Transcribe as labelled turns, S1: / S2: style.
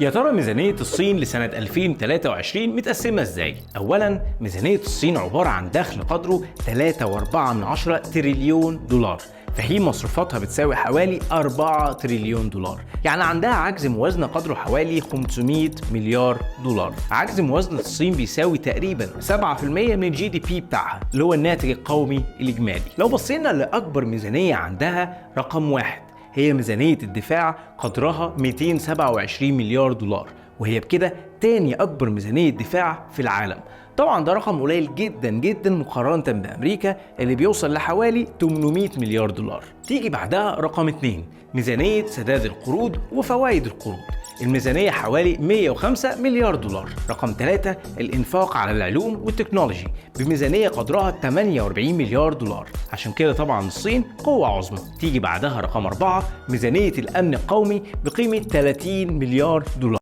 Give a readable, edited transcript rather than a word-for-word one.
S1: يا ترى ميزانية الصين لسنة 2023 متقسمة ازاي؟ أولاً ميزانية الصين عبارة عن دخل قدره 3.4 تريليون دولار، فهي مصروفاتها بتساوي حوالي 4 تريليون دولار، يعني عندها عجز موازنة قدره حوالي 500 مليار دولار. عجز موازنة الصين بيساوي تقريبا 7% من الجي دي بي بتاعها اللي هو الناتج القومي الإجمالي. لو بصينا لأكبر ميزانية عندها، رقم 1 هي ميزانية الدفاع قدرها 227 مليار دولار، وهي بكده تاني أكبر ميزانية دفاع في العالم. طبعا ده رقم قليل جدا جدا مقارنة بأمريكا اللي بيوصل لحوالي 800 مليار دولار. تيجي بعدها رقم 2 ميزانية سداد القروض وفوائد القروض، الميزانية حوالي 105 مليار دولار. رقم 3 الإنفاق على العلوم والتكنولوجي بميزانية قدرها 48 مليار دولار، عشان كده طبعا الصين قوة عظمى. تيجي بعدها رقم 4 ميزانية الأمن القومي بقيمة 30 مليار دولار.